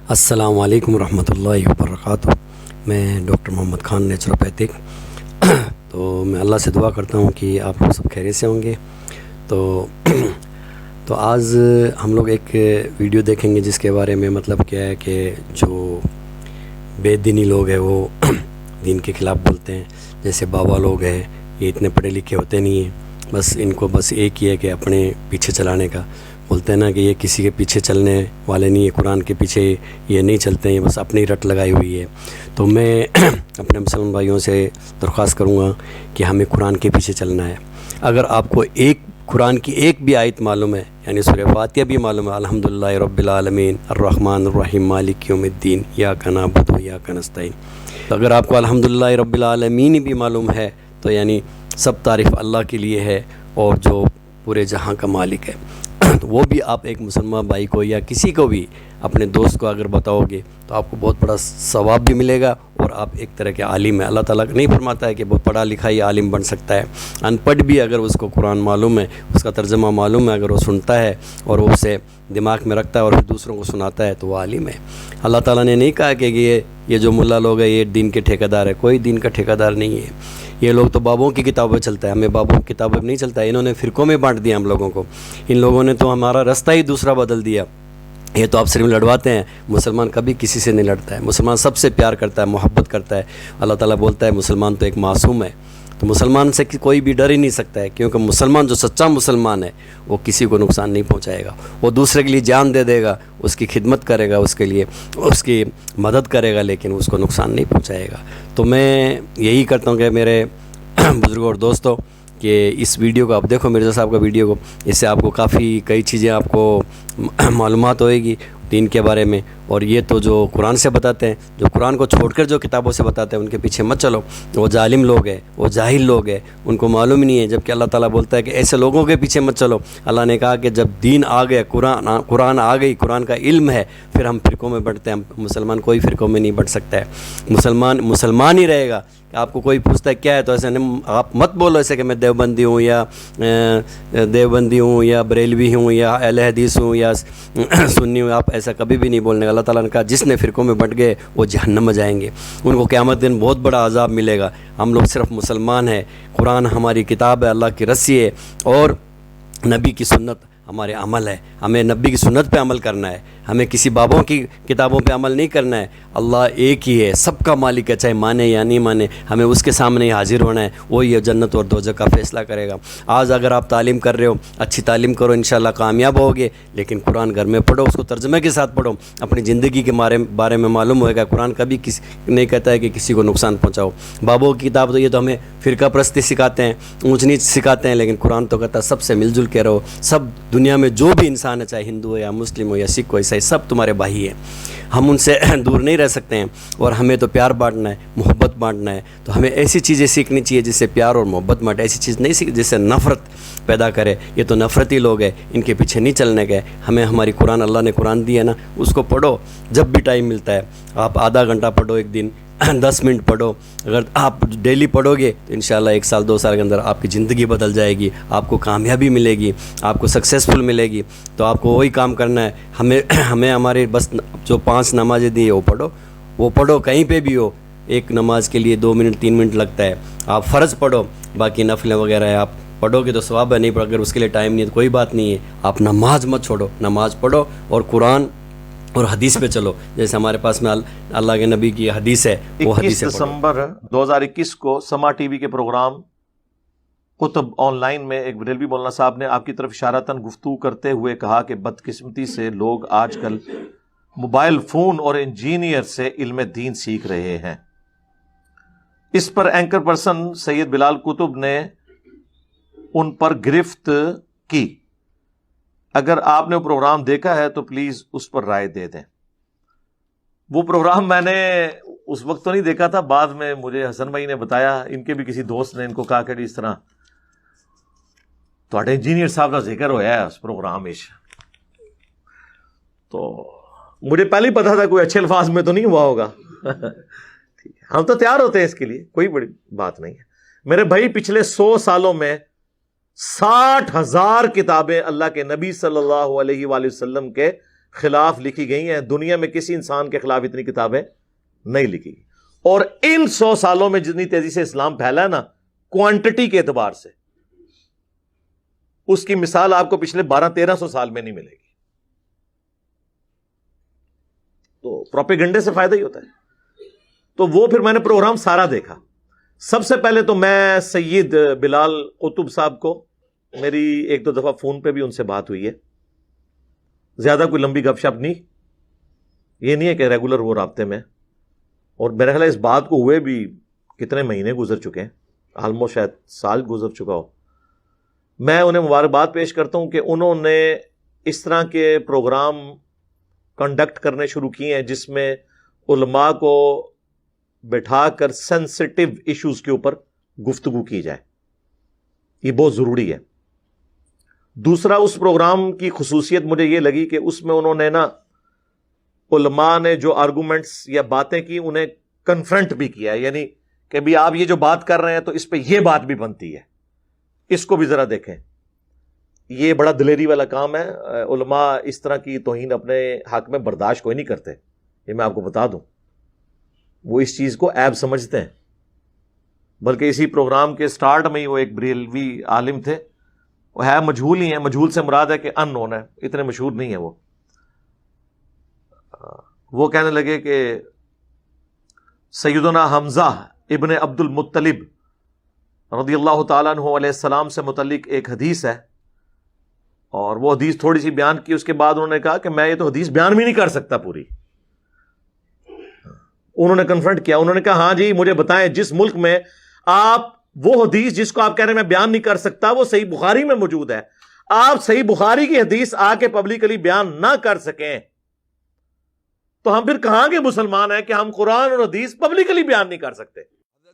السلام علیکم ورحمۃ اللہ وبرکاتہ۔ میں ڈاکٹر محمد خان نیچروپیتھک تو میں اللہ سے دعا کرتا ہوں کہ آپ لوگ سب خیریت سے ہوں گے۔ تو آج ہم لوگ ایک ویڈیو دیکھیں گے جس کے بارے میں مطلب کیا ہے کہ جو بے دینی لوگ ہیں وہ دین کے خلاف بولتے ہیں، جیسے بابا لوگ ہیں، یہ اتنے پڑھے لکھے ہوتے نہیں ہیں، بس ان کو بس ایک ہی ہے کہ اپنے پیچھے چلانے کا۔ بولتے ہیں نا کہ یہ کسی کے پیچھے چلنے والے نہیں ہے، قرآن کے پیچھے یہ نہیں چلتے ہیں، بس اپنی رٹ لگائی ہوئی ہے۔ تو میں اپنے مسلمان بھائیوں سے درخواست کروں گا کہ ہمیں قرآن کے پیچھے چلنا ہے۔ اگر آپ کو قرآن کی ایک بھی آیت معلوم ہے، یعنی سورہ فاتحہ بھی معلوم ہے، الحمدللہ رب العالمین الرحمن الرحیم مالک یوم الدین ایاک نعبد و ایاک نستعین، تو اگر آپ کو الحمدللہ رب العالمین بھی معلوم ہے تو یعنی سب تعریف اللہ کے لیے ہے اور جو پورے جہاں کا مالک ہے، تو وہ بھی آپ ایک مسلمان بھائی کو یا کسی کو بھی اپنے دوست کو اگر بتاؤ گے تو آپ کو بہت بڑا ثواب بھی ملے گا اور آپ ایک طرح کے عالم ہیں۔ اللہ تعالیٰ نہیں فرماتا ہے کہ وہ پڑھا لکھا ہی عالم بن سکتا ہے، ان پڑھ بھی اگر اس کو قرآن معلوم ہے، اس کا ترجمہ معلوم ہے، اگر وہ سنتا ہے اور وہ اسے دماغ میں رکھتا ہے اور پھر دوسروں کو سناتا ہے تو وہ عالم ہے۔ اللہ تعالیٰ نے نہیں کہا کہ یہ جو ملا لوگ ہیں یہ دین کے ٹھیکیدار ہے، کوئی دین کا ٹھیکیدار نہیں ہے۔ یہ لوگ تو بابوں کی کتابیں چلتا ہے، ہمیں بابوں کی کتابیں نہیں چلتا ہے، انہوں نے فرقوں میں بانٹ دیا ہم لوگوں کو، ان لوگوں نے تو ہمارا رستہ ہی دوسرا بدل دیا۔ یہ تو آپ صرف لڑواتے ہیں، مسلمان کبھی کسی سے نہیں لڑتا ہے، مسلمان سب سے پیار کرتا ہے، محبت کرتا ہے۔ اللہ تعالیٰ بولتا ہے مسلمان تو ایک معصوم ہے، تو مسلمان سے کوئی بھی ڈر ہی نہیں سکتا ہے، کیونکہ مسلمان جو سچا مسلمان ہے وہ کسی کو نقصان نہیں پہنچائے گا، وہ دوسرے کے لیے جان دے دے گا، اس کی خدمت کرے گا، اس کے لیے اس کی مدد کرے گا، لیکن اس کو نقصان نہیں پہنچائے گا۔ تو میں یہی کرتا ہوں کہ میرے بزرگوں اور دوستوں کہ اس ویڈیو کو آپ دیکھو، مرزا صاحب کا ویڈیو کو، اس سے آپ کو کئی چیزیں آپ کو معلومات ہوئے گی دین کے بارے میں۔ اور یہ تو جو قرآن سے بتاتے ہیں، جو قرآن کو چھوڑ کر جو کتابوں سے بتاتے ہیں ان کے پیچھے مت چلو، وہ ظالم لوگ ہیں، وہ جاہل لوگ ہیں، ان کو معلوم نہیں ہے، جبکہ اللہ تعالیٰ بولتا ہے کہ ایسے لوگوں کے پیچھے مت چلو۔ اللہ نے کہا کہ جب دین آ گیا، قرآن آ گئی، قرآن کا علم ہے، پھر ہم فرقوں میں بڑھتے ہیں۔ مسلمان کوئی فرقوں میں نہیں بڑھ سکتا ہے، مسلمان ہی رہے گا۔ آپ کو کوئی پوچھتا ہے کیا ہے تو ایسے آپ مت بولو ایسے کہ میں دیوبندی ہوں یا بریلوی ہوں یا اہل حدیث ہوں یا سنی ہوں، آپ ایسا کبھی بھی نہیں بولنے کا۔ اللہ تعالیٰ نے کہا جس نے فرقوں میں بٹ گئے وہ جہنم میں جائیں گے، ان کو قیامت دن بہت بڑا عذاب ملے گا۔ ہم لوگ صرف مسلمان ہیں، قرآن ہماری کتاب ہے، اللہ کی رسی ہے، اور نبی کی سنت ہمارے عمل ہے، ہمیں نبی کی سنت پہ عمل کرنا ہے، ہمیں کسی بابوں کی کتابوں پہ عمل نہیں کرنا ہے۔ اللہ ایک ہی ہے، سب کا مالک ہے، چاہے مانے یا نہیں مانے، ہمیں اس کے سامنے ہی حاضر ہونا ہے، وہی ہے جنت اور دوزخ کا فیصلہ کرے گا۔ آج اگر آپ تعلیم کر رہے ہو، اچھی تعلیم کرو، انشاءاللہ کامیاب ہوگے، لیکن قرآن گھر میں پڑھو، اس کو ترجمے کے ساتھ پڑھو، اپنی زندگی کے بارے میں معلوم ہوئے گا۔ قرآن کبھی نہیں کہتا ہے کہ کسی کو نقصان پہنچاؤ۔ بابوں کی کتاب تو یہ تو ہمیں فرقہ پرستی سکھاتے ہیں، اونچ نیچ سکھاتے ہیں، لیکن قرآن تو کہتا ہے سب سے مل جل کے رہو، سب دنیا میں جو بھی انسان ہے، چاہے ہندو ہو یا مسلم ہو یا سکھ ہو عیسائی، سب تمہارے بھائی ہیں، ہم ان سے دور نہیں رہ سکتے ہیں، اور ہمیں تو پیار بانٹنا ہے، محبت بانٹنا ہے۔ تو ہمیں ایسی چیزیں سیکھنی چاہیے جس سے پیار اور محبت بانٹے، ایسی چیز نہیں سیکھ جس سے نفرت پیدا کرے۔ یہ تو نفرتی لوگ ہیں، ان کے پیچھے نہیں چلنے گئے۔ ہمیں ہماری قرآن، اللہ نے قرآن دی ہے نا، اس کو پڑھو جب بھی ٹائم ملتا ہے، آپ آدھا گھنٹہ پڑھو ایک دن، 10 منٹ پڑھو، اگر آپ ڈیلی پڑھو گے تو انشاءاللہ 1 سال 2 سال کے اندر آپ کی زندگی بدل جائے گی، آپ کو کامیابی ملے گی، آپ کو سکسیسفل ملے گی۔ تو آپ کو وہی کام کرنا ہے، ہمیں ہمارے بس جو 5 نمازیں دی ہے وہ پڑھو کہیں پہ بھی ہو۔ ایک نماز کے لیے 2 منٹ 3 منٹ لگتا ہے، آپ فرض پڑھو، باقی نفلیں وغیرہ ہے آپ پڑھو گے تو ثواب ہے، نہیں پڑھ، اگر اس کے لیے ٹائم نہیں ہے تو کوئی بات نہیں ہے، آپ نماز مت چھوڑو، نماز پڑھو اور قرآن اور حدیث پہ چلو، جیسے ہمارے پاس میں اللہ کے نبی کی حدیث ہے، وہ حدیث 21 دسمبر 2021 کو سما ٹی وی کے پروگرام کتب آن لائن میں ایک بریلوی مولانا صاحب نے آپ کی طرف اشارتاً گفتگو کرتے ہوئے کہا کہ بدقسمتی سے لوگ آج کل موبائل فون اور انجینئر سے علم دین سیکھ رہے ہیں۔ اس پر اینکر پرسن سید بلال قطب نے ان پر گرفت کی۔ اگر آپ نے وہ پروگرام دیکھا ہے تو پلیز اس پر رائے دے دیں۔ وہ پروگرام میں نے اس وقت تو نہیں دیکھا تھا، بعد میں مجھے حسن بھائی نے بتایا، ان کے بھی کسی دوست نے ان کو کہا کہ اس طرح تھوڑے انجینئر صاحب کا ذکر ہوا ہے اس پروگرام میں، تو مجھے پہلے ہی پتا تھا کوئی اچھے الفاظ میں تو نہیں ہوا ہوگا۔ ہم تو تیار ہوتے ہیں اس کے لیے، کوئی بڑی بات نہیں ہے میرے بھائی۔ پچھلے 100 سالوں میں 60,000 کتابیں اللہ کے نبی صلی اللہ علیہ وآلہ وسلم کے خلاف لکھی گئی ہیں. دنیا میں کسی انسان کے خلاف اتنی کتابیں نہیں لکھی گئی. اور ان 100 سالوں میں جتنی تیزی سے اسلام پھیلا ہے نا, کوانٹٹی کے اعتبار سے, اس کی مثال آپ کو پچھلے 1200-1300 سال میں نہیں ملے گی. تو پروپیگنڈے سے فائدہ ہی ہوتا ہے. تو وہ پھر میں نے پروگرام سارا دیکھا. سب سے پہلے تو میں سید بلال قطب صاحب کو, میری 1-2 دفعہ فون پہ بھی ان سے بات ہوئی ہے, زیادہ کوئی لمبی گپ شپ نہیں, یہ نہیں ہے کہ ریگولر وہ رابطے میں, اور میرا خیال ہے اس بات کو ہوئے بھی کتنے مہینے گزر چکے ہیں, آلموسٹ شاید سال گزر چکا ہو. میں انہیں مبارکباد پیش کرتا ہوں کہ انہوں نے اس طرح کے پروگرام کنڈکٹ کرنے شروع کیے ہیں جس میں علماء کو بٹھا کر سینسٹیو ایشوز کے اوپر گفتگو کی جائے. یہ بہت ضروری ہے. دوسرا, اس پروگرام کی خصوصیت مجھے یہ لگی کہ اس میں انہوں نے نا علماء نے جو آرگومنٹس یا باتیں کی انہیں کنفرنٹ بھی کیا ہے, یعنی کہ بھی آپ یہ جو بات کر رہے ہیں تو اس پہ یہ بات بھی بنتی ہے, اس کو بھی ذرا دیکھیں. یہ بڑا دلیری والا کام ہے. علماء اس طرح کی توہین اپنے حق میں برداشت کوئی نہیں کرتے, یہ میں آپ کو بتا دوں. وہ اس چیز کو عیب سمجھتے ہیں. بلکہ اسی پروگرام کے سٹارٹ میں ہی وہ ایک بریلوی عالم تھے, وہ ہے مجہول ہی ہیں, مجہول سے مراد ہے کہ ان نون ہے, اتنے مشہور نہیں ہے. وہ کہنے لگے کہ سیدنا حمزہ ابن عبد المطلب رضی اللہ تعالیٰ عنہ علیہ السلام سے متعلق ایک حدیث ہے, اور وہ حدیث تھوڑی سی بیان کی. اس کے بعد انہوں نے کہا کہ میں یہ تو حدیث بیان بھی نہیں کر سکتا پوری. انہوں نے کنفرنٹ کیا, انہوں نے کہا ہاں جی مجھے بتائیں, جس ملک میں آپ وہ حدیث جس کو آپ کہہ رہے ہیں میں بیان نہیں کر سکتا, وہ صحیح بخاری میں موجود ہے, آپ صحیح بخاری کی حدیث آ کے پبلکلی بیان نہ کر سکیں تو ہم پھر کہاں کے مسلمان ہیں کہ ہم قرآن اور حدیث پبلکلی بیان نہیں کر سکتے.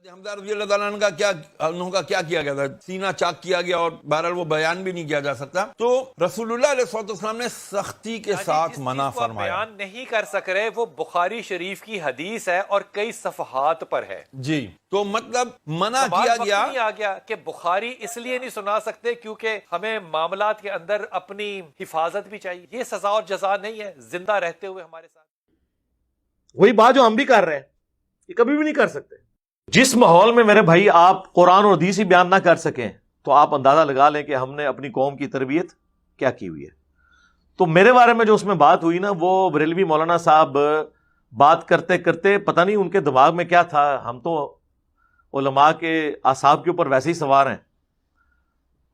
حمزہ رضی اللہ تعالیٰ عنہ کا کیا کیا گیا تھا, سینہ چاک کیا گیا, اور بہرحال وہ بیان بھی نہیں کیا جا سکتا. تو رسول اللہ علیہ السلام نے سختی کے ساتھ منع فرمایا. بیان نہیں کر سک رہے, وہ بخاری شریف کی حدیث ہے اور کئی صفحات پر ہے. جی, تو مطلب منع کیا گیا کہ بخاری اس لیے نہیں سنا سکتے کیونکہ ہمیں معاملات کے اندر اپنی حفاظت بھی چاہیے. یہ سزا اور جزا نہیں ہے زندہ رہتے ہوئے ہمارے ساتھ. وہی بات جو ہم بھی کر رہے ہیں, یہ کبھی بھی نہیں کر سکتے. جس ماحول میں میرے بھائی آپ قرآن اور حدیث ہی بیان نہ کر سکیں تو آپ اندازہ لگا لیں کہ ہم نے اپنی قوم کی تربیت کیا کی ہوئی ہے. تو میرے بارے میں جو اس میں بات ہوئی نا, وہ بریلوی مولانا صاحب بات کرتے کرتے پتہ نہیں ان کے دماغ میں کیا تھا, ہم تو علماء کے اعصاب کے اوپر ویسے ہی سوار ہیں.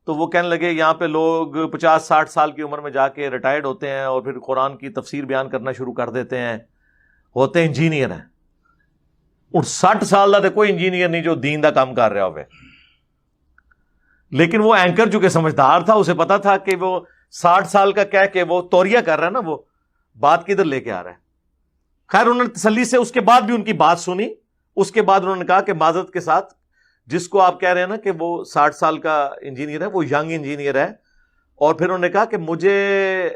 تو وہ کہنے لگے یہاں پہ لوگ 50-60 سال کی عمر میں جا کے ریٹائرڈ ہوتے ہیں اور پھر قرآن کی تفسیر بیان کرنا شروع کر دیتے ہیں, ہوتے انجینئر ہیں. اور 60 سال دا کوئی انجینئر نہیں جو دین دا کام کر رہا ہوئے. لیکن وہ اینکر جو کہ سمجھدار تھا, اسے پتا تھا کہ وہ 60 سال کا کہہ کے وہ توریہ کر رہا ہے نا, وہ بات کدھر لے کے آ رہا ہے. خیر انہوں نے تسلی سے اس کے بعد بھی ان کی بات سنی. اس کے بعد انہوں نے کہا کہ معذرت کے ساتھ, جس کو آپ کہہ رہے ہیں نا کہ وہ 60 سال کا انجینئر ہے, وہ ینگ انجینئر ہے. اور پھر انہوں نے کہا کہ مجھے,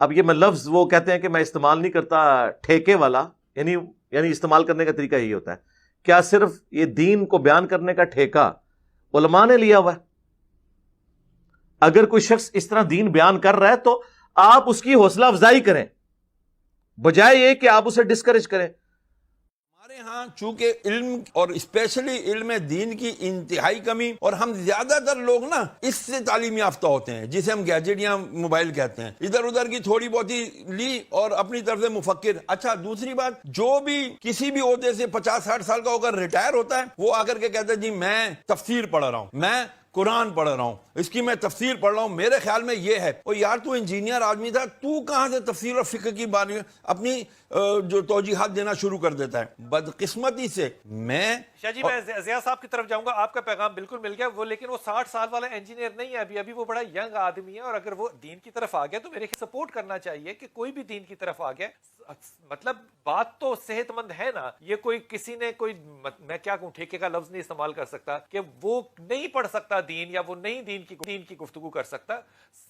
اب یہ میں لفظ وہ کہتے ہیں کہ میں استعمال نہیں کرتا, ٹھیکے والا, یعنی استعمال کرنے کا طریقہ یہی ہوتا ہے, کیا صرف یہ دین کو بیان کرنے کا ٹھیکہ علماء نے لیا ہوا ہے؟ اگر کوئی شخص اس طرح دین بیان کر رہا ہے تو آپ اس کی حوصلہ افزائی کریں, بجائے یہ کہ آپ اسے ڈسکریج کریں. ہمارے ہاں چونکہ علم اور اسپیشلی علم دین کی انتہائی کمی, اور ہم زیادہ تر لوگ نا اس سے تعلیم یافتہ ہوتے ہیں جسے ہم گیجٹ یا موبائل کہتے ہیں, ادھر ادھر کی تھوڑی بہت لی اور اپنی طرف سے مفکر. اچھا دوسری بات, جو بھی کسی بھی عہدے سے 50-60 سال کا ہو کر ریٹائر ہوتا ہے, وہ آ کر کے کہتا ہے جی میں تفسیر پڑھ رہا ہوں, میں قرآن پڑھ رہا ہوں, اس کی میں تفسیر پڑھ رہا ہوں, میرے خیال میں یہ ہے. اور یار تو انجینئر آدمی تھا, تو کہاں سے تفسیر اور فقہ کی بات اپنی جو توجیحات دینا شروع کر دیتا ہے. بدقسمتی سے میں شاہ جی میں ضیاء صاحب کی طرف جاؤں گا, آپ کا پیغام بالکل مل گیا. وہ لیکن وہ 60 سال والا انجینئر نہیں ہے, ابھی وہ بڑا ینگ آدمی ہے, اور اگر وہ دین کی طرف آ گیا تو میرے سپورٹ کرنا چاہیے کہ کوئی بھی دین کی طرف آ گیا. مطلب بات تو صحت مند ہے نا, یہ کوئی کسی نے کوئی, میں کیا کہوں, ٹھیکے کا لفظ نہیں استعمال کر سکتا کہ وہ نہیں پڑھ سکتا دین, یا وہ نہیں دین کی گفتگو کر سکتا.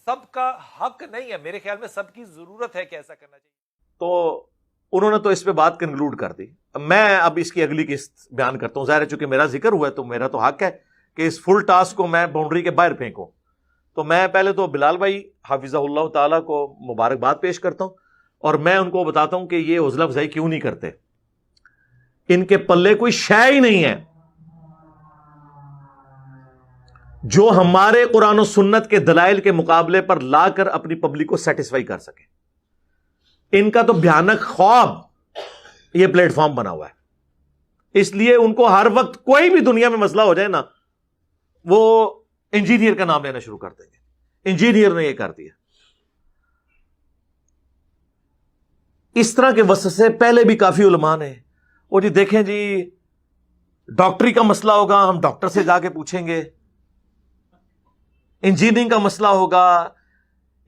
سب کا حق نہیں ہے میرے خیال میں, سب کی ضرورت ہے کہ ایسا کرنا چاہیے. تو انہوں نے تو اس پہ بات کنکلوڈ کر دی. میں اب اس کی اگلی قسط بیان کرتا ہوں. ظاہر ہے چونکہ میرا ذکر ہوا ہے تو میرا تو حق ہے کہ اس فل ٹاسک کو میں باؤنڈری کے باہر پھینکوں, تو میں پہلے تو بلال بھائی حافظہ اللہ تعالیٰ کو مبارکباد پیش کرتا ہوں، اور میں ان کو بتاتا ہوں کہ یہ حوصلہ افزائی کیوں نہیں کرتے. ان کے پلے کوئی شے ہی نہیں ہے جو ہمارے قرآن و سنت کے دلائل کے مقابلے پر لا کر اپنی پبلک کو سیٹسفائی کر سکے. ان کا تو بھیانک خواب یہ پلیٹ فارم بنا ہوا ہے. اس لیے ان کو ہر وقت کوئی بھی دنیا میں مسئلہ ہو جائے نا، وہ انجینئر کا نام لینا شروع کر دیں گے، انجینئر نے یہ کر دیا. اس طرح کے وسوسے پہلے بھی کافی علماء نے، وہ جی دیکھیں جی ڈاکٹری کا مسئلہ ہوگا ہم ڈاکٹر سے جا کے پوچھیں گے، انجینئرنگ کا مسئلہ ہوگا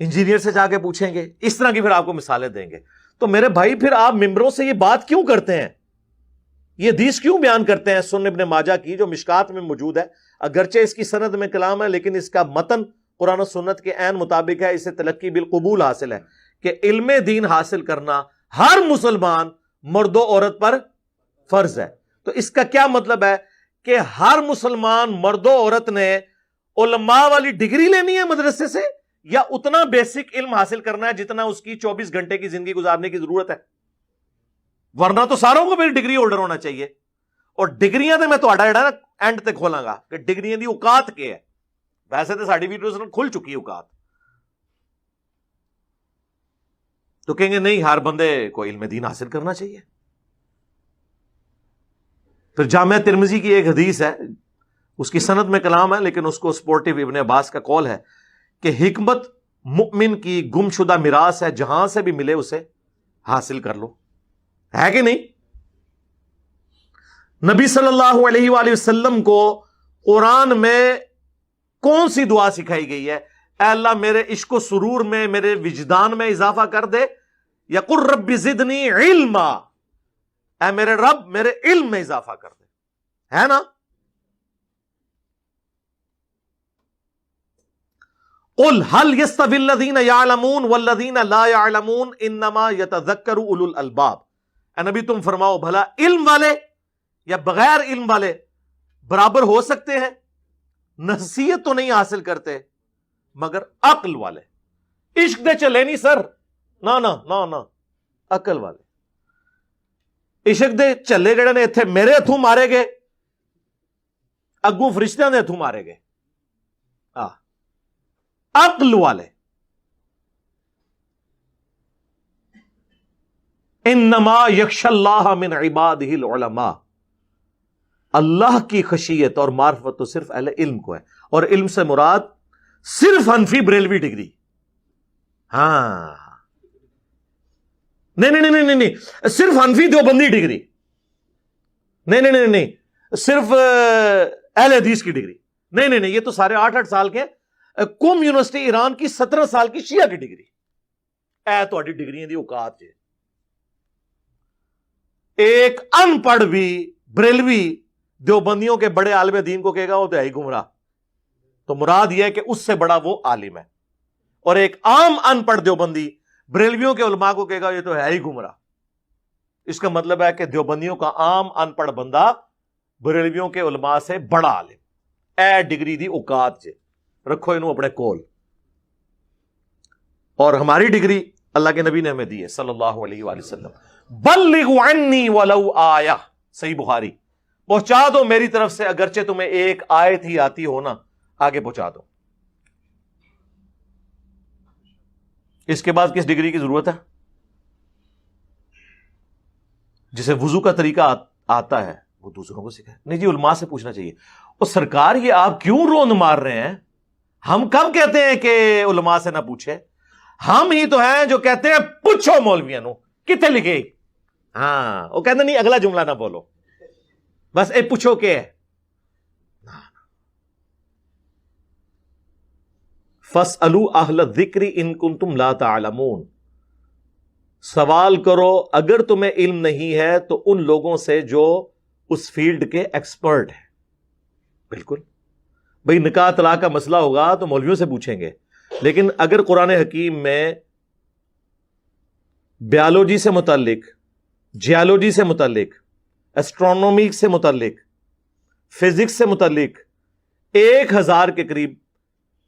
انجینئر سے جا کے پوچھیں گے. اس طرح کی پھر آپ کو مثالیں دیں گے. تو میرے بھائی پھر آپ ممبروں سے یہ بات کیوں کرتے ہیں، یہ حدیث کیوں بیان کرتے ہیں سنن ابن ماجہ کی جو مشکات میں موجود ہے؟ اگرچہ اس کی سند میں کلام ہے لیکن اس کا متن قرآن و سنت کے عین مطابق ہے. اسے تلقی بالقبول حاصل ہے کہ علم دین حاصل کرنا ہر مسلمان مرد و عورت پر فرض ہے. تو اس کا کیا مطلب ہے کہ ہر مسلمان مرد و عورت نے علماء والی ڈگری لینی ہے مدرسے سے، یا اتنا بیسک علم حاصل کرنا ہے جتنا اس کی 24 گھنٹے کی زندگی گزارنے کی ضرورت ہے؟ ورنہ تو ساروں کو پھر ڈگری ہولڈر ہونا چاہیے. اور ڈگریاں تو میں تو اینڈ تک کھولاں گا کہ ڈگریاں دی اوقات کے ہے. ویسے تو ساری ویڈیوز کھل چکی ہے اوقات. تو کہیں گے نہیں ہر بندے کو علم دین حاصل کرنا چاہیے. پھر جامعہ ترمذی کی ایک حدیث ہے، اس کی سند میں کلام ہے لیکن اس کو سپورٹیو ابن عباس کا قول ہے کہ حکمت مؤمن کی گم شدہ میراث ہے، جہاں سے بھی ملے اسے حاصل کر لو. ہے کہ نہیں؟ نبی صلی اللہ علیہ وآلہ وسلم کو قرآن میں کون سی دعا سکھائی گئی ہے؟ اے اللہ میرے عشق و سرور میں، میرے وجدان میں اضافہ کر دے، یا قل رب زدنی علما، اے میرے رب میرے علم میں اضافہ کر دے. ہے نا؟ قل هل يستوي الذين يعلمون والذين لا يعلمون انما يتذكر اولو الالباب. اے نبی تم فرماؤ بھلا علم والے یا بغیر علم والے برابر ہو سکتے ہیں؟ نصیحت تو نہیں حاصل کرتے مگر عقل والے. عشق دے چلے نہیں سر، نہ نہ نہ نہ، عقل والے. عشق دے چلے جڑے نے اتنے میرے ہتھوں مارے گئے، اگوں فرشتیاں دے ہتھوں مارے گئے. عقل والے. انما یخشی اللہ من عبادہ العلماء. اللہ کی خشیت اور معرفت تو صرف اہل علم کو ہے، اور علم سے مراد صرف حنفی بریلوی ڈگری. ہاں نہیں، صرف حنفی دیوبندی ڈگری نہیں، صرف اہل حدیث کی ڈگری نہیں، یہ تو سارے 8 سال کے قوم یونیورسٹی ایران کی 17 سال کی شیعہ کی ڈگری. اے تہاڈی ڈگریاں دی اوقات جے. ایک ان پڑھ بھی بریلوی دیوبندیوں کے بڑے عالم دین کو کہے گا وہ تو ہے ہی گمراہ. تو مراد یہ ہے کہ اس سے بڑا وہ عالم ہے. اور ایک عام ان پڑھ دیوبندی بریلویوں کے علماء کو کہے گا یہ تو ہے ہی گمراہ. اس کا مطلب ہے کہ دیوبندیوں کا عام ان پڑھ بندہ بریلویوں کے علماء سے بڑا عالم. اے ڈگری دی اوقات جے، رکھو انہوں اپنے کول. اور ہماری ڈگری اللہ کے نبی نے ہمیں دی ہے صلی اللہ علیہ وآلہ وسلم. بلغوا عنی ولو آیہ، صحیح بخاری. پہنچا دو میری طرف سے اگرچہ تمہیں ایک آیت ہی آتی ہو نا، آگے پہنچا دو. اس کے بعد کس ڈگری کی ضرورت ہے؟ جسے وضو کا طریقہ آتا ہے وہ دوسروں کو سکھائے. نہیں جی علماء سے پوچھنا چاہیے. اور سرکار یہ آپ کیوں روند مار رہے ہیں؟ ہم کب کہتے ہیں کہ علماء سے نہ پوچھے؟ ہم ہی تو ہیں جو کہتے ہیں پوچھو مولویاں نو کتنے لکھے. ہاں وہ کہتے نہیں اگلا جملہ نہ بولو، بس اے پوچھو کہ فَاسْأَلُوا أَهْلَ الذِّكْرِ إِن كُنتُمْ لَا تَعْلَمُونَ. سوال کرو اگر تمہیں علم نہیں ہے تو ان لوگوں سے جو اس فیلڈ کے ایکسپرٹ ہیں. بالکل بھئی نکاح طلاق کا مسئلہ ہوگا تو مولویوں سے پوچھیں گے، لیکن اگر قرآن حکیم میں بیالوجی سے متعلق، جیالوجی سے متعلق، ایسٹرونومی سے متعلق، فزکس سے متعلق 1000 کے قریب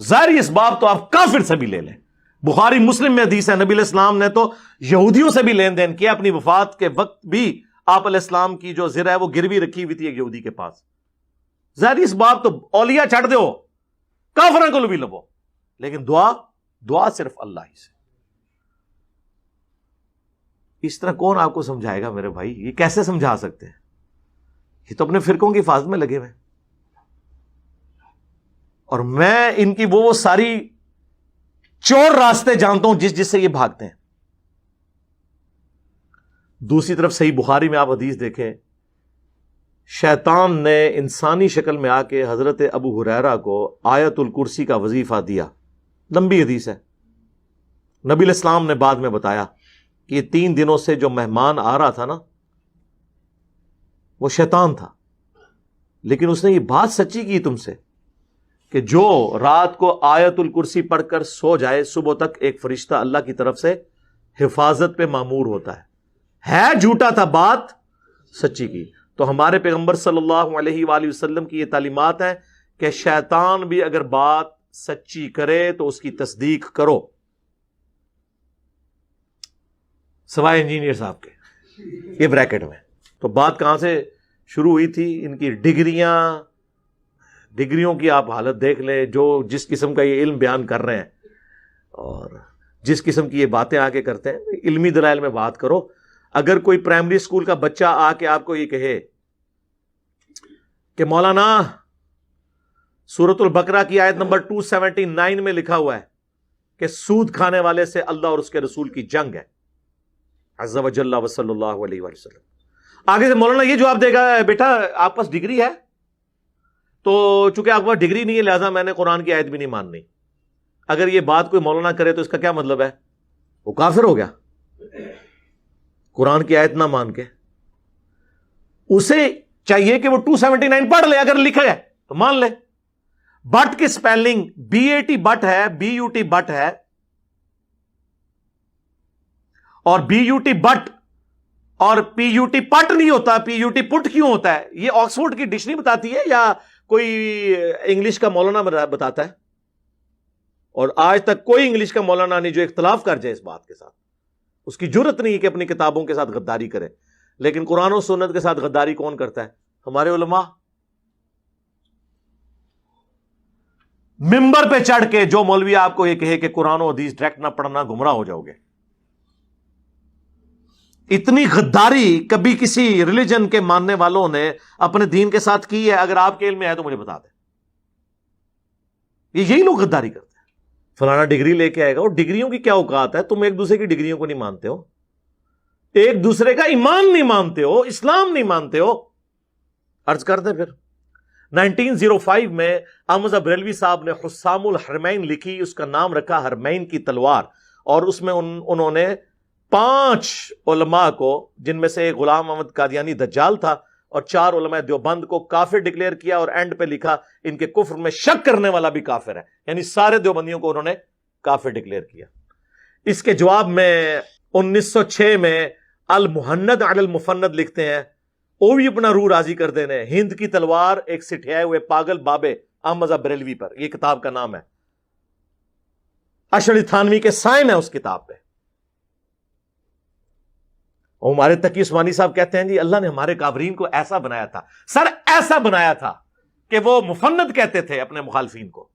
ظاہری اسباب تو آپ کافر سے بھی لے لیں. بخاری مسلم میں حدیث ہے نبی علیہ السلام نے تو یہودیوں سے بھی لین دین کیا. اپنی وفات کے وقت بھی آپ علیہ السلام کی جو زرہ ہے وہ گروی رکھی ہوئی تھی ایک یہودی کے پاس. ظاہری اسباب تو اولیاء چھڑ دو, کافروں کو بھی لبو, لیکن دعا صرف اللہ ہی سے. اس طرح کون آپ کو سمجھائے گا میرے بھائی؟ یہ کیسے سمجھا سکتے ہیں؟ یہ تو اپنے فرقوں کی حفاظت میں لگے ہوئے. اور میں ان کی وہ ساری چور راستے جانتا ہوں جس سے یہ بھاگتے ہیں. دوسری طرف صحیح بخاری میں آپ حدیث دیکھیں, شیطان نے انسانی شکل میں آ کے حضرت ابو ہریرہ کو آیت الکرسی کا وظیفہ دیا. لمبی حدیث ہے. نبی علیہ السلام نے بعد میں بتایا کہ یہ 3 دنوں سے جو مہمان آ رہا تھا نا وہ شیطان تھا, لیکن اس نے یہ بات سچی کی تم سے کہ جو رات کو آیت الکرسی پڑھ کر سو جائے صبح تک ایک فرشتہ اللہ کی طرف سے حفاظت پہ مامور ہوتا ہے. جھوٹا تھا, بات سچی کی. تو ہمارے پیغمبر صلی اللہ علیہ وآلہ وسلم کی یہ تعلیمات ہیں کہ شیطان بھی اگر بات سچی کرے تو اس کی تصدیق کرو, سوائے انجینئر صاحب کے. یہ بریکٹ میں تو بات کہاں سے شروع ہوئی تھی؟ ان کی ڈگریوں کی آپ حالت دیکھ لیں, جو جس قسم کا یہ علم بیان کر رہے ہیں اور جس قسم کی یہ باتیں آ کے کرتے ہیں. علمی دلائل میں بات کرو. اگر کوئی پرائمری اسکول کا بچہ آ کے آپ کو یہ کہے کہ مولانا سورۃ البقرہ کی آیت نمبر 279 میں لکھا ہوا ہے کہ سود کھانے والے سے اللہ اور اس کے رسول کی جنگ ہے, عز وجل و صلی اللہ علیہ وسلم, آگے سے مولانا یہ جواب دے گا, بیٹا آپ پاس ڈگری ہے تو چونکہ آپ کے پاس ڈگری نہیں ہے لہذا میں نے قرآن کی آیت بھی نہیں ماننی. اگر یہ بات کوئی مولانا کرے تو اس کا کیا مطلب ہے؟ وہ کافر ہو گیا قرآن کی آیت نہ مان کے. اسے چاہیے کہ وہ 279 پڑھ لے, اگر لکھا ہے تو مان لے. بٹ کی سپیلنگ BAT بٹ ہے, BUT بٹ ہے, اور BUT بٹ اور PUT پٹ نہیں ہوتا. PUT پٹ کیوں ہوتا ہے؟ یہ آکسفورڈ کی ڈکشنری بتاتی ہے یا کوئی انگلش کا مولانا بتاتا ہے؟ اور آج تک کوئی انگلش کا مولانا نہیں جو اختلاف کر جائے اس بات کے ساتھ. اس کی جرت نہیں کہ اپنی کتابوں کے ساتھ غداری کرے. لیکن قرآن و سنت کے ساتھ غداری کون کرتا ہے؟ ہمارے علماء. ممبر پہ چڑھ کے جو مولوی آپ کو یہ کہے کہ قرآن و حدیث ڈائریکٹ نہ پڑھنا گمراہ ہو جاؤ گے. اتنی غداری کبھی کسی ریلیجن کے ماننے والوں نے اپنے دین کے ساتھ کی ہے؟ اگر آپ کے علم میں ہے تو مجھے بتا دیں. یہی لوگ غداری کرتے ہیں. فلانا ڈگری لے کے آئے گا, اور ڈگریوں کی کیا اوقات ہے؟ تم ایک دوسرے کی ڈگریوں کو نہیں مانتے ہو, ایک دوسرے کا ایمان نہیں مانتے ہو, اسلام نہیں مانتے ہو. عرض کر دیں پھر 1905 میں احمد بریلوی صاحب نے حسام الحرمین لکھی, اس کا نام رکھا حرمین کی تلوار, اور اس میں انہوں نے 5 علماء کو, جن میں سے ایک غلام احمد قادیانی دجال تھا, اور 4 علماء دیوبند کو کافر ڈکلیئر کیا, اور اینڈ پہ لکھا ان کے کفر میں شک کرنے والا بھی کافر ہے. یعنی سارے دیوبندیوں کو انہوں نے کافر ڈکلیئر کیا. اس کے جواب میں 1906 میں المحند علی المفند لکھتے ہیں, وہ بھی اپنا روح راضی کر دینے, ہند کی تلوار ایک سٹھیائے ہوئے پاگل بابے احمد بریلوی پر. یہ کتاب کا نام ہے, اشعری تھانوی کے سائن ہے اس کتاب پہ. اور ہمارے تقی عثمانی صاحب کہتے ہیں جی اللہ نے ہمارے کافرین کو ایسا بنایا تھا, سر ایسا بنایا تھا کہ وہ مفند کہتے تھے اپنے مخالفین کو.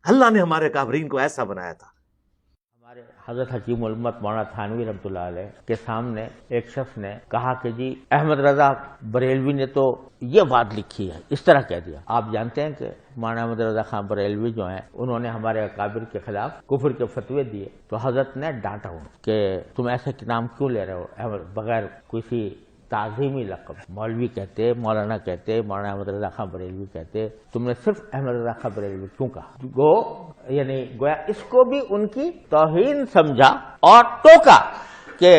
اللہ نے ہمارے کافرین کو ایسا بنایا تھا. ہمارے حضرت حکیم الامت مولانا تھانوی رحمۃ اللہ علیہ کے سامنے ایک شخص نے کہا کہ جی احمد رضا بریلوی نے تو یہ بات لکھی ہے, اس طرح کہہ دیا. آپ جانتے ہیں کہ مولانا احمد رضا خان بریلوی جو ہیں انہوں نے ہمارے اکابر کے خلاف کفر کے فتوے دیے, تو حضرت نے ڈانٹا ہوں کہ تم ایسے نام کیوں لے رہے ہو بغیر کسی تعظیمی لقب. مولوی کہتے, مولانا کہتے, مولانا احمد رضا خان بریلوی کہتے, تم نے صرف احمد رضا خان بریلوی کیوں کہا؟ یعنی گویا اس کو بھی ان کی توہین سمجھا اور ٹوکا کہ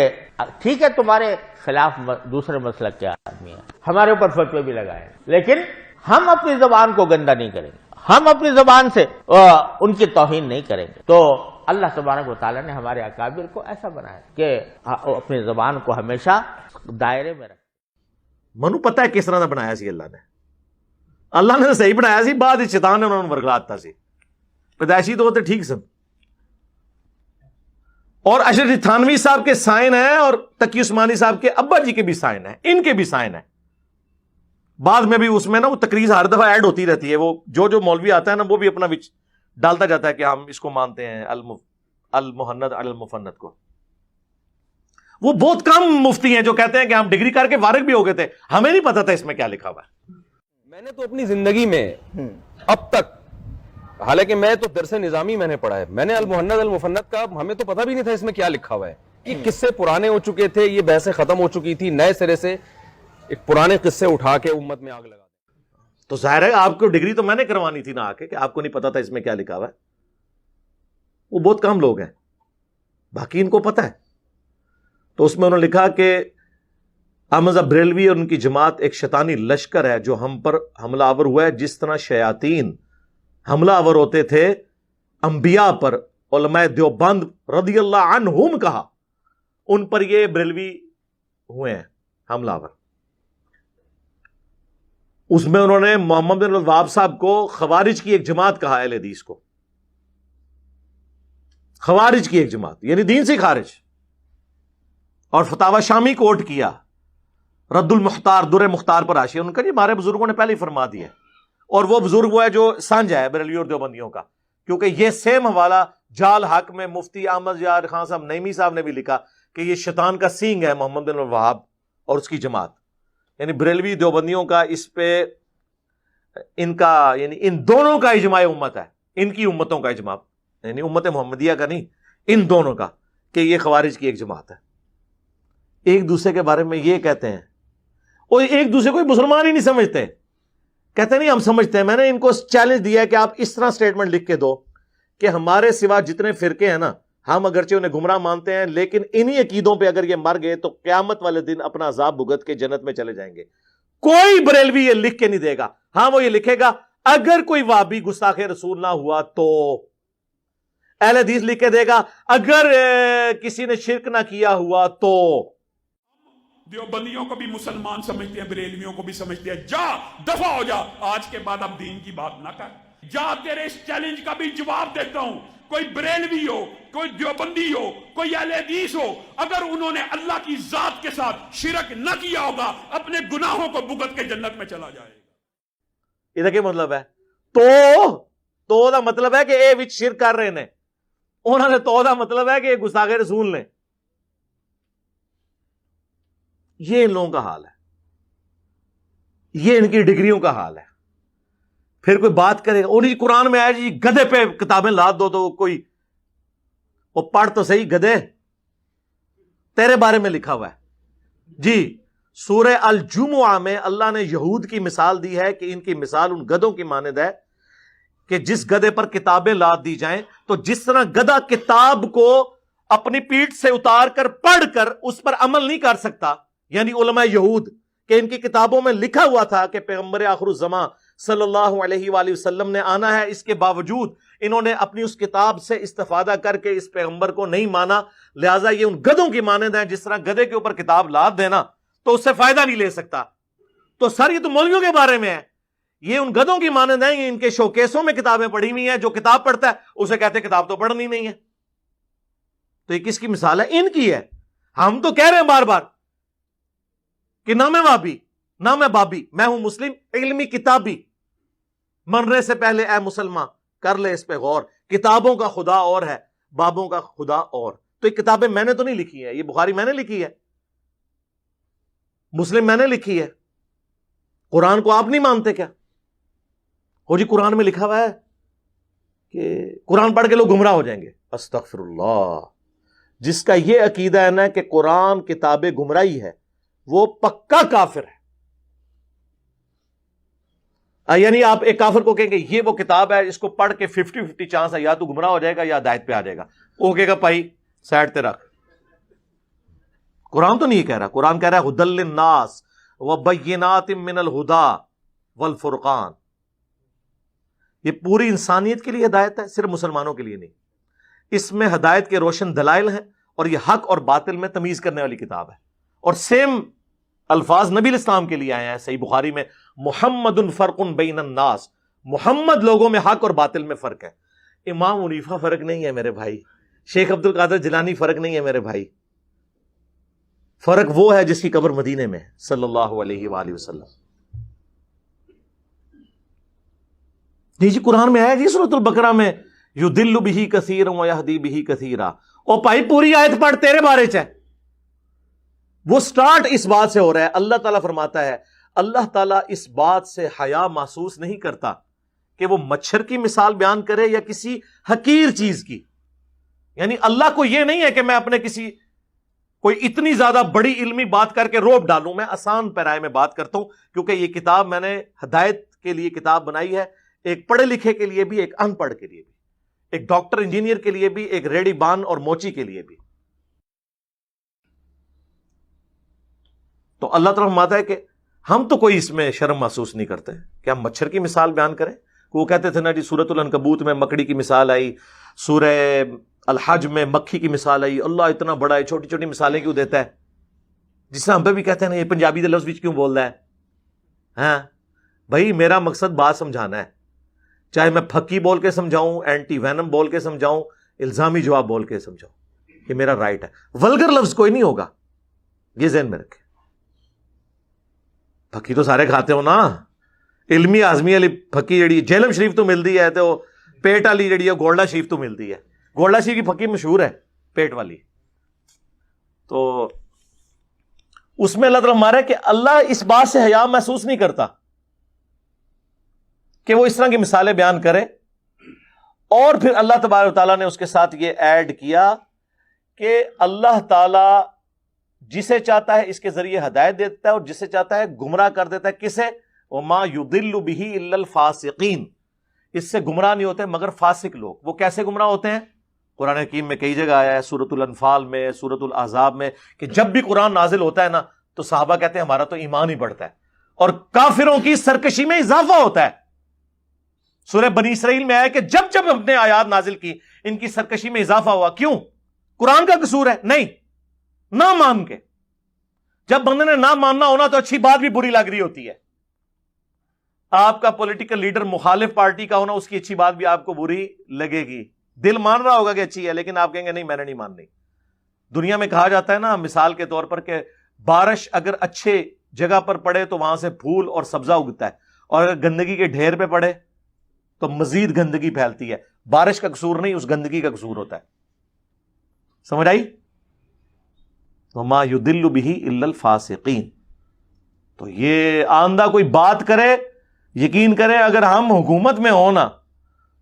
ٹھیک ہے تمہارے خلاف دوسرے مسلک کے آدمی ہیں, ہمارے اوپر فتوے بھی لگائے, لیکن ہم اپنی زبان کو گندا نہیں کریں گے, ہم اپنی زبان سے ان کی توہین نہیں کریں گے. تو اللہ تبارک و تعالیٰ نے ہمارے اکابر کو ایسا بنایا کہ اپنی زبان کو ہمیشہ دائرے میں رکھیں. منو پتہ ہے کس طرح بنایا سی اللہ نے؟ اللہ نے صحیح بنایا سی, بعد شیطان نے انہوں نے ورگلاتا سی. پیدائشی تو ہوتے ٹھیک سن. اور اشرف تھانوی صاحب کے سائن ہیں اور تقی عثمانی صاحب کے ابا جی کے بھی سائن ہیں, ان کے بھی سائن ہیں. بعد میں بھی اس میں نا وہ تقریر ہر دفعہ ایڈ ہوتی رہتی ہے, وہ جو مولوی آتا ہے نا وہ بھی اپنا وچ ڈالتا جاتا ہے کہ ہم اس کو مانتے ہیں المحند المفند کو. وہ بہت کم مفتی ہیں جو کہتے ہیں کہ ہم ڈگری کر کے فارغ بھی ہو گئے تھے, ہمیں نہیں پتا تھا اس میں کیا لکھا ہوا ہے. میں نے تو اپنی زندگی میں اب تک, حالانکہ میں تو درس نظامی میں نے پڑھا ہے, میں نے المحند المفند کا ہمیں تو پتہ بھی نہیں تھا اس میں کیا لکھا ہوا ہے. یہ قصے پرانے ہو چکے تھے, یہ بحثیں ختم ہو چکی تھی, نئے سرے سے ایک پرانے قصے اٹھا کے امت میں آگ لگا. تو ظاہر ہے آپ کو ڈگری تو میں نے کروانی تھی نا آ کے, کہ آپ کو نہیں پتا تھا اس میں کیا لکھا ہوا ہے. وہ بہت کم لوگ ہیں, باقی ان کو پتا ہے. تو اس میں انہوں نے لکھا کہ احمد بریلوی اور ان کی جماعت ایک شیطانی لشکر ہے جو ہم پر حملہ آور ہوا ہے جس طرح شیاطین حملہ آور ہوتے تھے انبیاء پر. علماء دیوبند رضی اللہ عنہم کہا, ان پر یہ بریلوی ہوئے ہیں حملہ آور. اس میں انہوں نے محمد بن الوہاب صاحب کو خوارج کی ایک جماعت کہا, اہل حدیث کو خوارج کی ایک جماعت, یعنی دین سے خارج. اور فتاوی شامی کوٹ کیا, رد المختار در مختار پر حاشیہ, ان کا جی ہمارے بزرگوں نے پہلے ہی فرما دیا ہے. اور وہ بزرگ وہ ہے جو سانجھ ہے بریلوی اور دیوبندیوں کا, کیونکہ یہ سیم حوالہ جال حق میں مفتی احمد یار خان صاحب نعیمی صاحب نے بھی لکھا کہ یہ شیطان کا سینگ ہے محمد بن الوہاب اور اس کی جماعت. یعنی بریلوی دیوبندیوں کا اس پہ ان کا, یعنی ان دونوں کا اجماع امت ہے, ان کی امتوں کا اجماع, یعنی امت محمدیہ کا نہیں, ان دونوں کا, کہ یہ خوارج کی ایک جماعت ہے. ایک دوسرے کے بارے میں یہ کہتے ہیں, اور ایک دوسرے کو مسلمان ہی نہیں سمجھتے. کہتے نہیں ہم سمجھتے ہیں. میں نے ان کو چیلنج دیا ہے کہ آپ اس طرح سٹیٹمنٹ لکھ کے دو کہ ہمارے سوا جتنے فرقے ہیں نا, ہم اگرچہ انہیں گمراہ مانتے ہیں لیکن انہی عقیدوں پہ اگر یہ مر گئے تو قیامت والے دن اپنا عذاب بھگت کے جنت میں چلے جائیں گے. کوئی بریلوی یہ لکھ کے نہیں دے گا. ہاں وہ یہ لکھے گا اگر کوئی وہابی گستاخ رسول نہ ہوا تو, اہل حدیث لکھ کے دے گا اگر کسی نے شرک نہ کیا ہوا تو. دیوبندیوں کو بھی مسلمان سمجھتے ہیں, بریلویوں کو بھی سمجھتے ہیں. جا دفع ہو جا, آج کے بعد اب دین کی بات نہ کر. جا, تیرے اس چیلنج کا بھی جواب دیتا ہوں. کوئی بریلوی ہو, کوئی دیوبندی ہو, کوئی اہل حدیث ہو, اگر انہوں نے اللہ کی ذات کے ساتھ شرک نہ کیا ہوگا, اپنے گناہوں کو بھگت کے جنت میں چلا جائے گا. یہ کیا مطلب ہے؟ تو دا مطلب ہے کہ اے وچ شرک کر رہے نے, انہوں نے تو دا مطلب ہے کہ یہ گستاخ رسول نے. یہ ان لوگوں کا حال ہے, یہ ان کی ڈگریوں کا حال ہے. پھر کوئی بات کرے گا, اور جی قرآن میں آیا جی گدھے پہ کتابیں لاد دو, تو کوئی وہ پڑھ تو صحیح گدھے, تیرے بارے میں لکھا ہوا ہے جی. سورہ الجمعہ میں اللہ نے یہود کی مثال دی ہے کہ ان کی مثال ان گدھوں کی مانند ہے کہ جس گدھے پر کتابیں لاد دی جائیں تو جس طرح گدھا کتاب کو اپنی پیٹھ سے اتار کر پڑھ کر اس پر عمل نہیں کر سکتا, یعنی علماء یہود کہ ان کی کتابوں میں لکھا ہوا تھا کہ پیغمبر آخر الزمان صلی اللہ علیہ وآلہ وسلم نے آنا ہے, اس کے باوجود انہوں نے اپنی اس کتاب سے استفادہ کر کے اس پیغمبر کو نہیں مانا, لہٰذا یہ ان گدھوں کی مانند ہیں. جس طرح گدھے کے اوپر کتاب لاد دینا تو اس سے فائدہ نہیں لے سکتا. تو سر یہ تو مولویوں کے بارے میں ہے, یہ ان گدھوں کی مانند ہیں. یہ ان کے شوکیسوں میں کتابیں پڑھی ہوئی ہیں, جو کتاب پڑھتا ہے اسے کہتے ہیں کتاب تو پڑھنی نہیں ہے. تو یہ کس کی مثال ہے؟ ان کی ہے. ہم تو کہہ رہے ہیں بار بار کہ نہ میں وابی نہ میں بابی, میں ہوں مسلم علمی کتابی. مرنے سے پہلے اے مسلمان کر لے اس پہ غور, کتابوں کا خدا اور ہے, بابوں کا خدا اور. تو یہ کتابیں میں نے تو نہیں لکھی ہے, یہ بخاری میں نے لکھی ہے, مسلم میں نے لکھی ہے. قرآن کو آپ نہیں مانتے کیا؟ ہو جی قرآن میں لکھا ہوا ہے کہ قرآن پڑھ کے لوگ گمراہ ہو جائیں گے. استغفر اللہ. جس کا یہ عقیدہ ہے نا کہ قرآن کتاب گمراہی ہے وہ پکا کافر ہے. یعنی آپ ایک کافر کو کہیں گے یہ وہ کتاب ہے, اس کو پڑھ کے 50-50 چانس ہے, یا تو گمراہ ہو جائے گا یا ہدایت پہ آ جائے گا. وہ کہے گا بھائی سائڈ تے رکھ, قرآن تو نہیں کہہ رہا. قرآن کہہ رہا ہے ہدی للناس وبینات من الہدی والفرقان. یہ پوری انسانیت کے لیے ہدایت ہے, صرف مسلمانوں کے لیے نہیں. اس میں ہدایت کے روشن دلائل ہیں اور یہ حق اور باطل میں تمیز کرنے والی کتاب ہے. اور سیم الفاظ نبی الاسلام کے لیے آئے ہیں صحیح بخاری میں, محمد فرق بین الناس, محمد لوگوں میں حق اور باطل میں فرق ہے. امام حنیفہ فرق نہیں ہے میرے بھائی، شیخ عبد القادر جیلانی فرق نہیں ہے میرے بھائی، فرق وہ ہے جس کی قبر مدینے میں صلی اللہ علیہ وآلہ وسلم. جی قرآن میں آیا جی سورۃ البقرہ میں یضل بہ کثیرا ویہدی بہ کثیرا. او بھائی پوری آیت پڑھ، تیرے بارے چ ہے. وہ سٹارٹ اس بات سے ہو رہا ہے، اللہ تعالیٰ فرماتا ہے اللہ تعالیٰ اس بات سے حیا محسوس نہیں کرتا کہ وہ مچھر کی مثال بیان کرے یا کسی حقیر چیز کی. یعنی اللہ کو یہ نہیں ہے کہ میں اپنے کسی کوئی اتنی زیادہ بڑی علمی بات کر کے روب ڈالوں. میں آسان پیرائے میں بات کرتا ہوں کیونکہ یہ کتاب میں نے ہدایت کے لیے کتاب بنائی ہے، ایک پڑھے لکھے کے لیے بھی، ایک ان پڑھ کے لیے بھی، ایک ڈاکٹر انجینئر کے لیے بھی، ایک ریڈی بان اور موچی کے لیے بھی. تو اللہ تعالیٰ فرماتا ہے کہ ہم تو کوئی اس میں شرم محسوس نہیں کرتے کہ ہم مچھر کی مثال بیان کریں. وہ کہتے تھے نا جی سورۃ العنکبوت میں مکڑی کی مثال آئی، سورہ الحج میں مکھی کی مثال آئی، اللہ اتنا بڑا ہے، چھوٹی چھوٹی مثالیں کیوں دیتا ہے؟ جس سے ہم پہ بھی کہتے ہیں نا یہ پنجابی دے لفظ وچ کیوں بول رہا ہے؟ ہاں بھائی میرا مقصد بات سمجھانا ہے، چاہے میں پھکی بول کے سمجھاؤں، اینٹی وینم بول کے سمجھاؤں، الزامی جواب بول کے سمجھاؤں، یہ میرا رائٹ ہے. ولگر لفظ کوئی نہیں ہوگا، یہ ذہن میں رکھیں. پھکی تو سارے کھاتے ہو نا، علمی آزمی والی پھکی جڑی جہلم شریف تو ملتی ہے، تو پیٹ والی جڑی ہے گولڈا شریف تو ملتی ہے. گولڈا شریف کی پھکی مشہور ہے پیٹ والی. تو اس میں اللہ تعالیٰ ہمارا ہے کہ اللہ اس بات سے حیا محسوس نہیں کرتا کہ وہ اس طرح کی مثالیں بیان کرے. اور پھر اللہ تبارک و تعالیٰ نے اس کے ساتھ یہ ایڈ کیا کہ اللہ تعالیٰ جسے چاہتا ہے اس کے ذریعے ہدایت دیتا ہے اور جسے چاہتا ہے گمراہ کر دیتا ہے. کسے؟ وَمَا يُضِلُّ بِهِ إِلَّا الْفَاسِقِينَ. اس سے گمراہ نہیں ہوتے مگر فاسق لوگ. وہ کیسے گمراہ ہوتے ہیں؟ قرآن حکیم میں کئی جگہ آیا ہے، سورۃ الانفال میں، سورۃ الاحزاب میں، کہ جب بھی قرآن نازل ہوتا ہے نا تو صحابہ کہتے ہیں ہمارا تو ایمان ہی بڑھتا ہے اور کافروں کی سرکشی میں اضافہ ہوتا ہے. سورہ بنی اسرائیل میں آیا کہ جب جب ہم نے آیات نازل کی ان کی سرکشی میں اضافہ ہوا. کیوں؟ قرآن کا قصور ہے؟ نہیں، نہ مان کے. جب بندے نے نہ ماننا ہونا تو اچھی بات بھی بری لگ رہی ہوتی ہے. آپ کا پولیٹیکل لیڈر مخالف پارٹی کا ہونا، اس کی اچھی بات بھی آپ کو بری لگے گی. دل مان رہا ہوگا کہ اچھی ہے لیکن آپ کہیں گے نہیں میں نے نہیں ماننی. دنیا میں کہا جاتا ہے نا مثال کے طور پر کہ بارش اگر اچھے جگہ پر پڑے تو وہاں سے پھول اور سبزہ اگتا ہے، اور اگر گندگی کے ڈھیر پہ پڑے تو مزید گندگی پھیلتی ہے. بارش کا قصور نہیں، اس گندگی کا قصور ہوتا ہے. سمجھ آئی؟ وَمَا يُضِلُّ بِهِ إِلَّا الْفَاسِقِينَ. تو یہ آندہ کوئی بات کرے، یقین کرے اگر ہم حکومت میں ہوں نا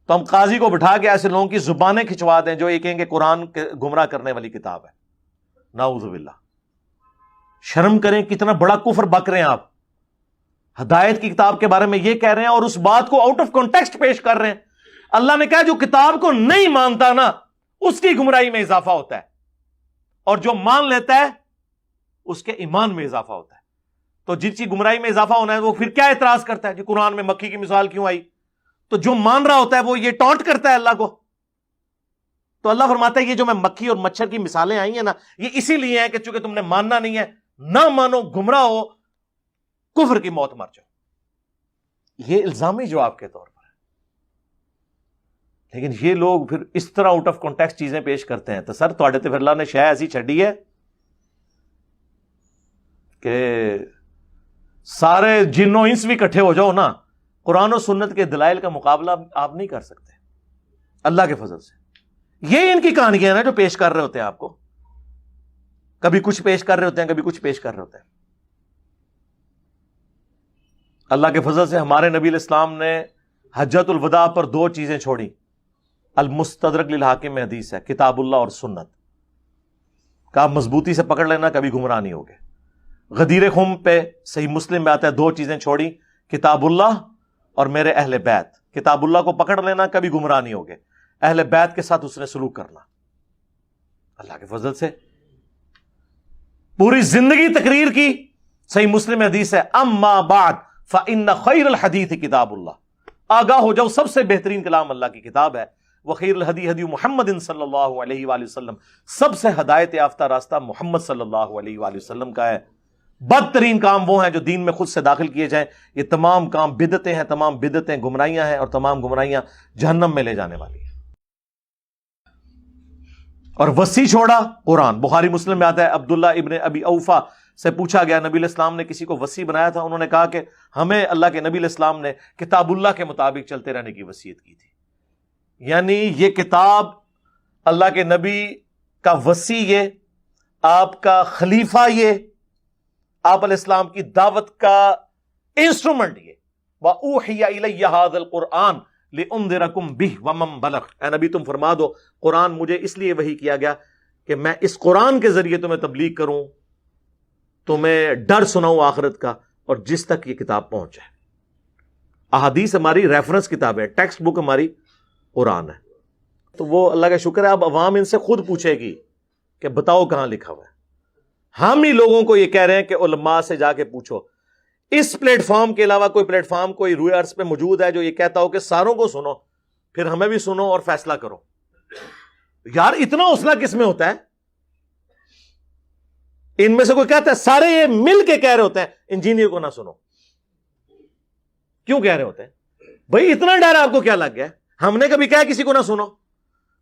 تو ہم قاضی کو بٹھا کے ایسے لوگوں کی زبانیں کھچوا دیں جو یہ کہیں گے قرآن گمراہ کرنے والی کتاب ہے. نعوذ باللہ. شرم کریں، کتنا بڑا کفر بک رہے ہیں آپ. ہدایت کی کتاب کے بارے میں یہ کہہ رہے ہیں اور اس بات کو آؤٹ آف کانٹیکسٹ پیش کر رہے ہیں. اللہ نے کہا جو کتاب کو نہیں مانتا نا اس کی گمراہی میں اضافہ ہوتا ہے، اور جو مان لیتا ہے اس کے ایمان میں اضافہ ہوتا ہے. تو جن کی گمراہی میں اضافہ ہونا ہے وہ پھر کیا اعتراض کرتا ہے؟ جی قرآن میں مکھی کی مثال کیوں آئی؟ تو جو مان رہا ہوتا ہے وہ یہ ٹانٹ کرتا ہے اللہ کو. تو اللہ فرماتا ہے یہ جو میں مکھی اور مچھر کی مثالیں آئی ہیں نا یہ اسی لیے ہیں کہ چونکہ تم نے ماننا نہیں ہے، نہ مانو، گمراہ ہو، کفر کی موت مر جاؤ. یہ الزامی جواب کے طور پر ہے. لیکن یہ لوگ پھر اس طرح آؤٹ آف کانٹیکسٹ چیزیں پیش کرتے ہیں. تو سر تھوڑے تے پھر اللہ نے شے ایسی چھڈی ہے کہ سارے جنوں انس بھی کٹھے ہو جاؤ نا، قرآن و سنت کے دلائل کا مقابلہ آپ نہیں کر سکتے اللہ کے فضل سے. یہ ان کی کہانیاں ہیں نا جو پیش کر رہے ہوتے ہیں آپ کو. کبھی کچھ پیش کر رہے ہوتے ہیں، کبھی کچھ پیش کر رہے ہوتے ہیں. اللہ کے فضل سے ہمارے نبی علیہ السلام نے حجۃ الوداع پر 2 چیزیں چھوڑی. المستدرک للحاکم میں حدیث ہے، کتاب اللہ اور سنت. کہا مضبوطی سے پکڑ لینا، کبھی گمراہ نہیں ہوگے. غدیر خم پہ صحیح مسلم میں آتا ہے 2 چیزیں چھوڑی، کتاب اللہ اور میرے اہل بیت. کتاب اللہ کو پکڑ لینا، کبھی گمراہ نہیں ہوگے. اہل بیت کے ساتھ اس نے سلوک کرنا. اللہ کے فضل سے پوری زندگی تقریر کی. صحیح مسلم حدیث ہے، اما بعد فإن خیر الحدیث کتاب اللہ. آگاہ ہو جاؤ سب سے بہترین کلام اللہ کی کتاب ہے. وخیر الہدی ہدی محمد صلی اللہ علیہ وآلہ وسلم. سب سے ہدایت یافتہ راستہ محمد صلی اللہ علیہ وآلہ وسلم کا ہے. بدترین کام وہ ہیں جو دین میں خود سے داخل کیے جائیں. یہ تمام کام بدعتیں ہیں، تمام بدعتیں گمراہیاں ہیں، اور تمام گمراہیاں جہنم میں لے جانے والی ہیں. اور وصی چھوڑا قرآن. بخاری مسلم میں آتا ہے عبداللہ ابن ابی اوفا سے پوچھا گیا نبی علیہ السلام نے کسی کو وصی بنایا تھا؟ انہوں نے کہا کہ ہمیں اللہ کے نبی علیہ السلام نے کتاب اللہ کے مطابق چلتے رہنے کی وصیت کی تھی. یعنی یہ کتاب اللہ کے نبی کا وصی، یہ آپ کا خلیفہ، یہ آپ علیہ السلام کی دعوت کا انسٹرومنٹ، یہ وَأُوحِيَ إِلَيَّ هَذَا الْقُرْآنُ لِأُنذِرَكُم بِهِ وَمَن بَلَغَ. اے نبی تم فرما دو قرآن مجھے اس لیے وحی کیا گیا کہ میں اس قرآن کے ذریعے تمہیں تبلیغ کروں، تمہیں ڈر سناؤں آخرت کا، اور جس تک یہ کتاب پہنچے. احادیث ہماری ریفرنس کتاب ہے، ٹیکسٹ بک ہماری قرآن ہے. تو وہ اللہ کا شکر ہے اب عوام ان سے خود پوچھے گی کہ بتاؤ کہاں لکھا ہوا ہے. ہم ہی لوگوں کو یہ کہہ رہے ہیں کہ علماء سے جا کے پوچھو. اس پلیٹ فارم کے علاوہ کوئی پلیٹ فارم کوئی روئے ارض پہ موجود ہے جو یہ کہتا ہو کہ ساروں کو سنو پھر ہمیں بھی سنو اور فیصلہ کرو؟ یار اتنا حوصلہ کس میں ہوتا ہے؟ ان میں سے کوئی کہتا ہے سارے یہ مل کے کہہ رہے ہوتے ہیں انجینئر کو نہ سنو. کیوں کہہ رہے ہوتے ہیں بھائی؟ اتنا ڈر آپ کو کیا لگ گیا؟ ہم نے کبھی کہا کسی کو نہ سنو؟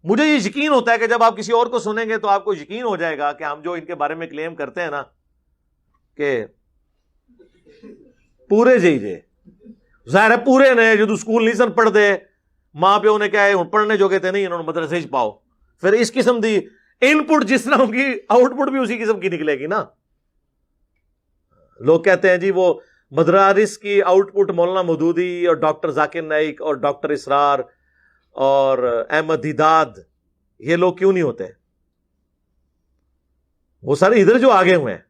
مجھے یہ یقین ہوتا ہے کہ جب آپ کسی اور کو سنیں گے تو آپ کو یقین ہو جائے گا کہ ہم جو ان کے بارے میں کلیم کرتے ہیں نا کہ پورے جی ظاہر ہے پورے نے جو اسکول نہیں سن پڑھ دے، ماں پیو نے کہا ہے پڑھنے جو کہتے نہیں انہوں نے مدرسے پاؤ، پھر اس قسم دی ان پٹ جس طرح کی آؤٹ پٹ بھی اسی قسم کی نکلے گی نا. لوگ کہتے ہیں جی وہ مدارس کی آؤٹ پٹ مولانا مودودی اور ڈاکٹر ذاکر نائک اور ڈاکٹر اسرار اور احمد دیداد، یہ لوگ کیوں نہیں ہوتے؟ وہ سارے ادھر جو آگے ہوئے ہیں